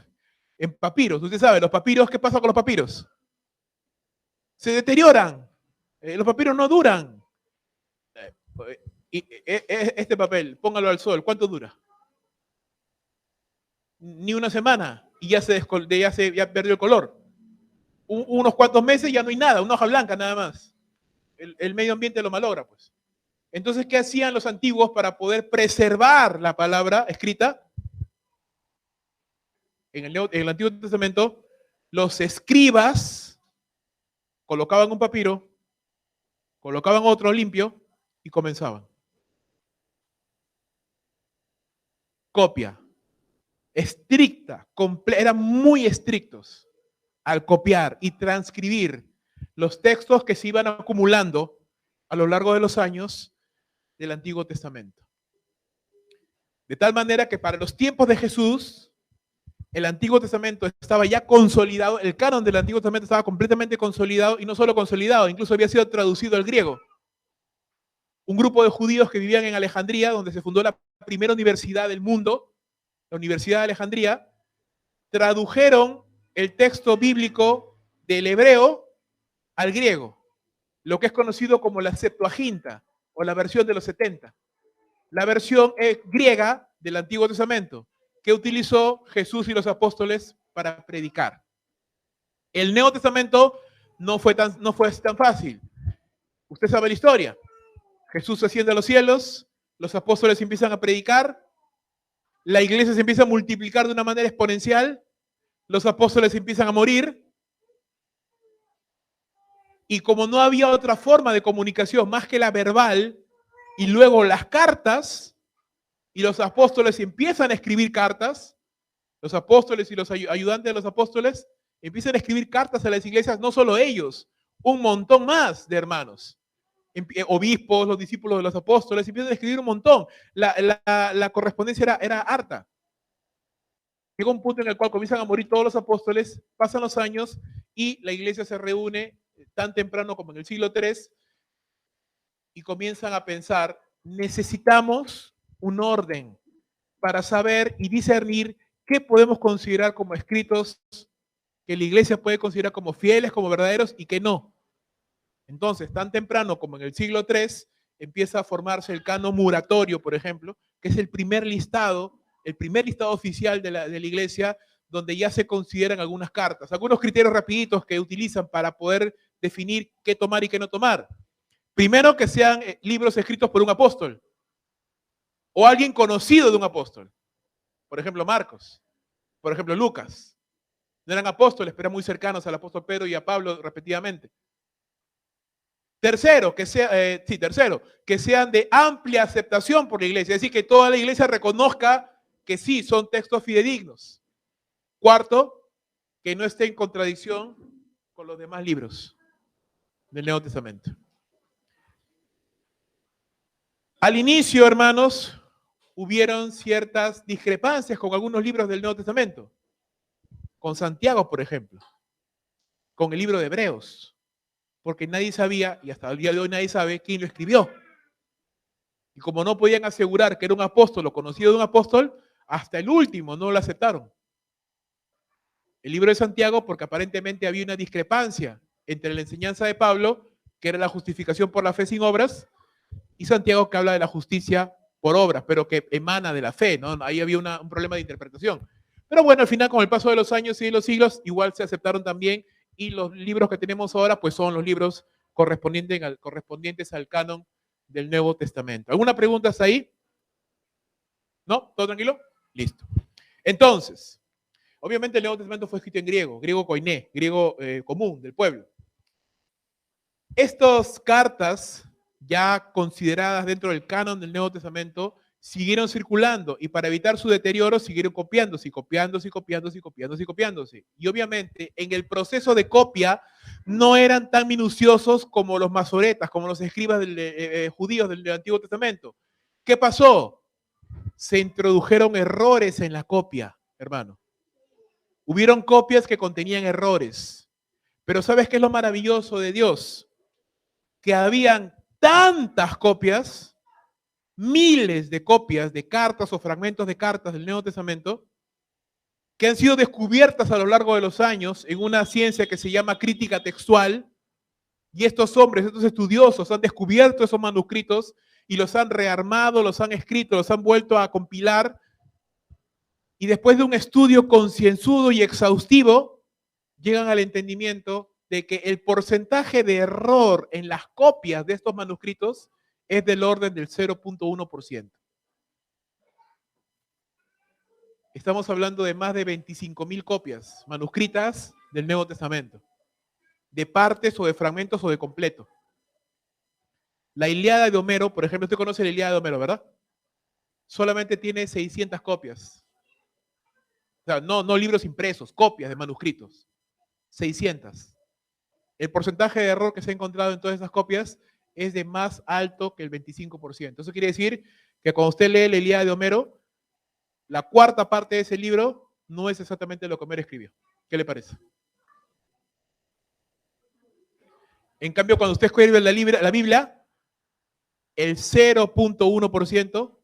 en papiros. Usted sabe, los papiros, ¿qué pasa con los papiros? Se deterioran, los papiros no duran. Este papel, póngalo al sol, ¿cuánto dura? Ni una semana y ya perdió el color. Unos cuantos meses ya no hay nada, una hoja blanca nada más. El medio ambiente lo malogra, pues. Entonces, ¿qué hacían los antiguos para poder preservar la palabra escrita? En el Antiguo Testamento, los escribas colocaban un papiro, colocaban otro limpio y comenzaban. Copia. Estricta, eran muy estrictos al copiar y transcribir los textos que se iban acumulando a lo largo de los años del Antiguo Testamento. De tal manera que para los tiempos de Jesús, el Antiguo Testamento estaba ya consolidado, el canon del Antiguo Testamento estaba completamente consolidado, y no solo consolidado, incluso había sido traducido al griego. un grupo de judíos que vivían en Alejandría, donde se fundó la primera universidad del mundo, la Universidad de Alejandría, tradujeron el texto bíblico del hebreo al griego, lo que es conocido como la Septuaginta o la versión de los 70. La versión griega del Antiguo Testamento que utilizó Jesús y los apóstoles para predicar. El Nuevo Testamento no fue tan fácil. Usted sabe la historia. Jesús asciende a los cielos, los apóstoles empiezan a predicar, la iglesia se empieza a multiplicar de una manera exponencial, los apóstoles empiezan a morir, y como no había otra forma de comunicación más que la verbal, y luego las cartas, y los apóstoles empiezan a escribir cartas, los apóstoles y los ayudantes de los apóstoles empiezan a escribir cartas a las iglesias, no solo ellos, un montón más de hermanos, obispos, los discípulos de los apóstoles, empiezan a escribir un montón. La correspondencia era harta. Llega un punto en el cual comienzan a morir todos los apóstoles, pasan los años y la iglesia se reúne tan temprano como en el siglo III y comienzan a pensar, necesitamos un orden para saber y discernir qué podemos considerar como escritos que la iglesia puede considerar como fieles, como verdaderos y que no. Entonces, tan temprano como en el siglo III, empieza a formarse el canon muratorio, por ejemplo, que es el primer listado oficial de la iglesia, donde ya se consideran algunas cartas, algunos criterios rapiditos que utilizan para poder definir qué tomar y qué no tomar. Primero, que sean libros escritos por un apóstol o alguien conocido de un apóstol. Por ejemplo, Marcos. Por ejemplo, Lucas. No eran apóstoles, pero eran muy cercanos al apóstol Pedro y a Pablo respectivamente. Tercero, que sean de amplia aceptación por la iglesia. Es decir, que toda la iglesia reconozca que sí, son textos fidedignos. Cuarto, que no esté en contradicción con los demás libros del Nuevo Testamento. Al inicio, hermanos, hubieron ciertas discrepancias con algunos libros del Nuevo Testamento. Con Santiago, por ejemplo. Con el libro de Hebreos. Porque nadie sabía, y hasta el día de hoy nadie sabe, quién lo escribió. Y como no podían asegurar que era un apóstol o conocido de un apóstol, hasta el último no lo aceptaron. El libro de Santiago, porque aparentemente había una discrepancia entre la enseñanza de Pablo, que era la justificación por la fe sin obras, y Santiago, que habla de la justicia por obras, pero que emana de la fe, ¿no? Ahí había un problema de interpretación. Pero bueno, al final, con el paso de los años y de los siglos, igual se aceptaron también, y los libros que tenemos ahora, pues son los libros correspondientes al canon del Nuevo Testamento. ¿Alguna pregunta hasta ahí? ¿No? ¿Todo tranquilo? Listo. Entonces, obviamente el Nuevo Testamento fue escrito en griego koiné, griego común del pueblo. Estas cartas, ya consideradas dentro del canon del Nuevo Testamento, siguieron circulando y para evitar su deterioro siguieron copiándose. Y obviamente en el proceso de copia no eran tan minuciosos como los masoretas, como los escribas judíos del Antiguo Testamento. ¿Qué pasó? Se introdujeron errores en la copia, hermano. Hubieron copias que contenían errores. Pero ¿sabes qué es lo maravilloso de Dios? Que habían tantas copias, miles de copias de cartas o fragmentos de cartas del Nuevo Testamento, que han sido descubiertas a lo largo de los años en una ciencia que se llama crítica textual, y estos hombres, estos estudiosos han descubierto esos manuscritos y los han rearmado, los han escrito, los han vuelto a compilar, y después de un estudio concienzudo y exhaustivo, llegan al entendimiento de que el porcentaje de error en las copias de estos manuscritos es del orden del 0.1%. Estamos hablando de más de 25.000 copias manuscritas del Nuevo Testamento, de partes o de fragmentos o de completo. La Ilíada de Homero, por ejemplo, usted conoce la Ilíada de Homero, ¿verdad? Solamente tiene 600 copias. O sea, no libros impresos, copias de manuscritos. 600. El porcentaje de error que se ha encontrado en todas esas copias es de más alto que el 25%. Eso quiere decir que cuando usted lee la Ilíada de Homero, la cuarta parte de ese libro no es exactamente lo que Homero escribió. ¿Qué le parece? En cambio, cuando usted escribe la Biblia, el 0.1%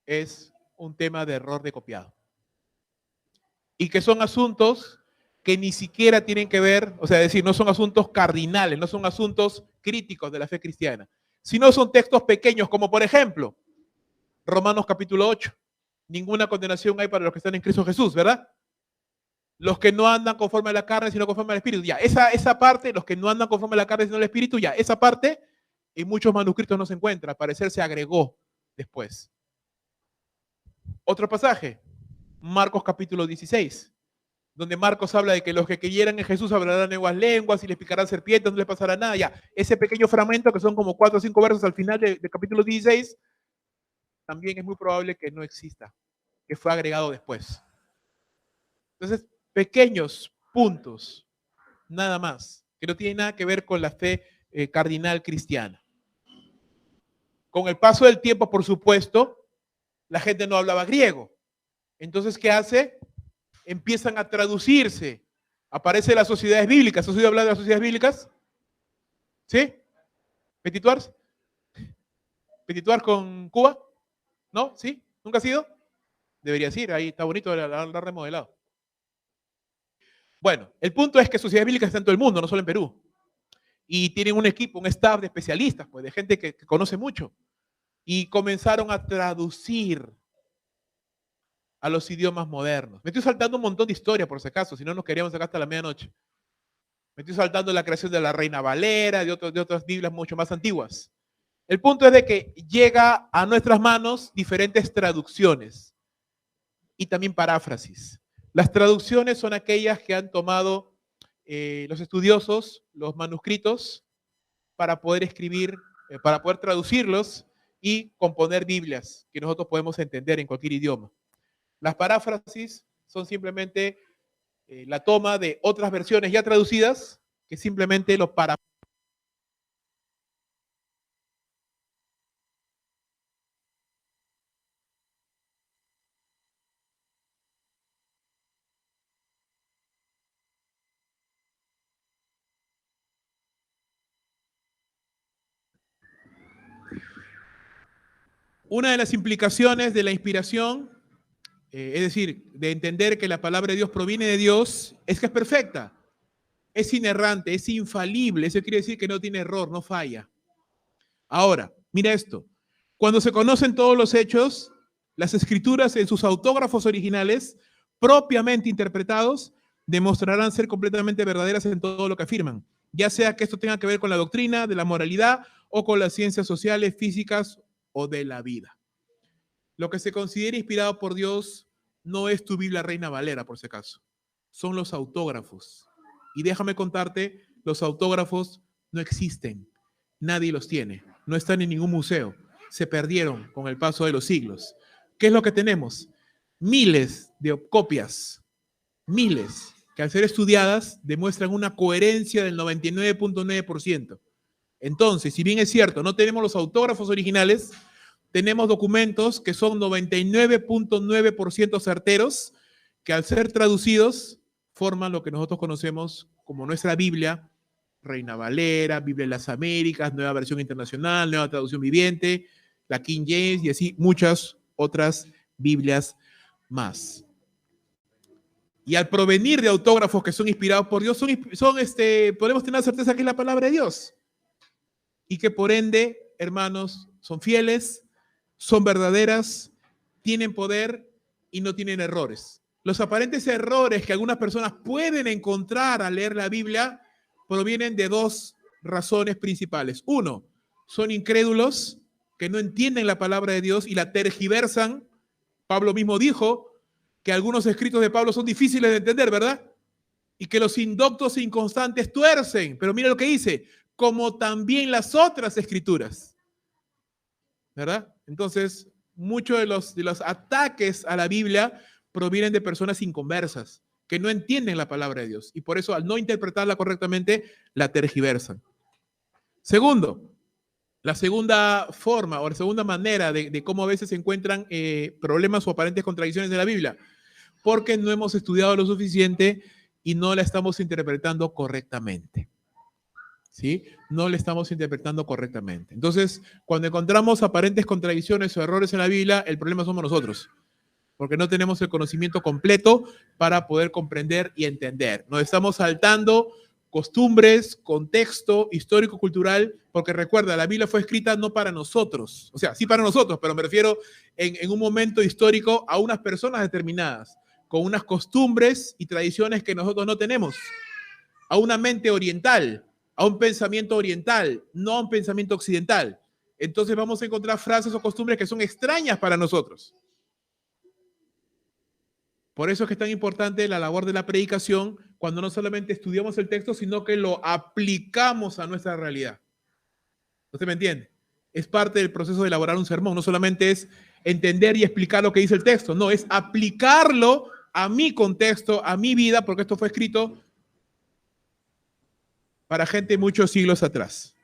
es un tema de error de copiado. Y que son asuntos que ni siquiera tienen que ver, o sea, es decir, no son asuntos cardinales, no son asuntos críticos de la fe cristiana, sino son textos pequeños, como por ejemplo, Romanos capítulo 8. Ninguna condenación hay para los que están en Cristo Jesús, ¿verdad? Los que no andan conforme a la carne, sino conforme al Espíritu. Ya, esa parte, los que no andan conforme a la carne, sino al Espíritu, ya, esa parte en muchos manuscritos no se encuentra. Al parecer se agregó después. Otro pasaje, Marcos capítulo 16, donde Marcos habla de que los que creyeran en Jesús hablarán nuevas lenguas y les picarán serpientes, no les pasará nada. Ya, ese pequeño fragmento, que son como 4 o 5 versos al final del capítulo 16, también es muy probable que no exista, que fue agregado después. Entonces, pequeños puntos, nada más, que no tienen nada que ver con la fe cardinal cristiana. Con el paso del tiempo, por supuesto, la gente no hablaba griego. Entonces, ¿qué hace? Empiezan a traducirse. Aparecen las sociedades bíblicas. ¿Has oído hablar de las sociedades bíblicas? ¿Sí? ¿Petituars? ¿Petituars con Cuba? ¿No? ¿Sí? ¿Nunca has ido? Deberías ir, ahí está bonito, la remodelado. Bueno, el punto es que sociedades bíblicas están en todo el mundo, no solo en Perú. Y tienen un equipo, un staff de especialistas, pues, de gente que conoce mucho. Y comenzaron a traducir a los idiomas modernos. Me estoy saltando un montón de historia, por si acaso, si no nos queríamos sacar hasta la medianoche. Me estoy saltando la creación de la Reina Valera, de otras Biblias mucho más antiguas. El punto es de que llega a nuestras manos diferentes traducciones y también paráfrasis. Las traducciones son aquellas que han tomado los estudiosos, los manuscritos, para poder escribir, para poder traducirlos y componer Biblias que nosotros podemos entender en cualquier idioma. Las paráfrasis son simplemente la toma de otras versiones ya traducidas que simplemente lo para. Una de las implicaciones de la inspiración, es decir, de entender que la palabra de Dios proviene de Dios, es que es perfecta, es inerrante, es infalible. Eso quiere decir que no tiene error, no falla. Ahora, mira esto. Cuando se conocen todos los hechos, las escrituras en sus autógrafos originales, propiamente interpretados, demostrarán ser completamente verdaderas en todo lo que afirman, ya sea que esto tenga que ver con la doctrina de la moralidad o con las ciencias sociales, físicas o de la vida. Lo que se considera inspirado por Dios no es tu Biblia Reina Valera, por si acaso. Son los autógrafos. Y déjame contarte, los autógrafos no existen. Nadie los tiene. No están en ningún museo. Se perdieron con el paso de los siglos. ¿Qué es lo que tenemos? Miles de copias. Miles. Que al ser estudiadas demuestran una coherencia del 99.9%. Entonces, si bien es cierto, no tenemos los autógrafos originales, tenemos documentos que son 99.9% certeros, que al ser traducidos forman lo que nosotros conocemos como nuestra Biblia, Reina Valera, Biblia de las Américas, Nueva Versión Internacional, Nueva Traducción Viviente, la King James y así muchas otras Biblias más. Y al provenir de autógrafos que son inspirados por Dios, podemos tener la certeza que es la palabra de Dios. Y que por ende, hermanos, son fieles, son verdaderas, tienen poder y no tienen errores. Los aparentes errores que algunas personas pueden encontrar al leer la Biblia provienen de dos razones principales. Uno, son incrédulos que no entienden la palabra de Dios y la tergiversan. Pablo mismo dijo que algunos escritos de Pablo son difíciles de entender, ¿verdad? Y que los indoctos e inconstantes tuercen. Pero mira lo que dice, como también las otras escrituras, ¿verdad? Entonces, muchos de los ataques a la Biblia provienen de personas inconversas, que no entienden la palabra de Dios, y por eso al no interpretarla correctamente, la tergiversan. Segundo, la segunda forma o la segunda manera de cómo a veces se encuentran problemas o aparentes contradicciones de la Biblia, porque no hemos estudiado lo suficiente y no la estamos interpretando correctamente. ¿sí? No le estamos interpretando correctamente. Entonces, cuando encontramos aparentes contradicciones o errores en la Biblia, el problema somos nosotros, porque no tenemos el conocimiento completo para poder comprender y entender. Nos estamos saltando costumbres, contexto histórico-cultural, porque recuerda, la Biblia fue escrita no para nosotros, o sea, sí para nosotros, pero me refiero en un momento histórico a unas personas determinadas, con unas costumbres y tradiciones que nosotros no tenemos, a una mente oriental, a un pensamiento oriental, no a un pensamiento occidental. Entonces vamos a encontrar frases o costumbres que son extrañas para nosotros. Por eso es que es tan importante la labor de la predicación cuando no solamente estudiamos el texto, sino que lo aplicamos a nuestra realidad. ¿Usted me entiende? Es parte del proceso de elaborar un sermón. No solamente es entender y explicar lo que dice el texto, no, es aplicarlo a mi contexto, a mi vida, porque esto fue escrito para gente muchos siglos atrás.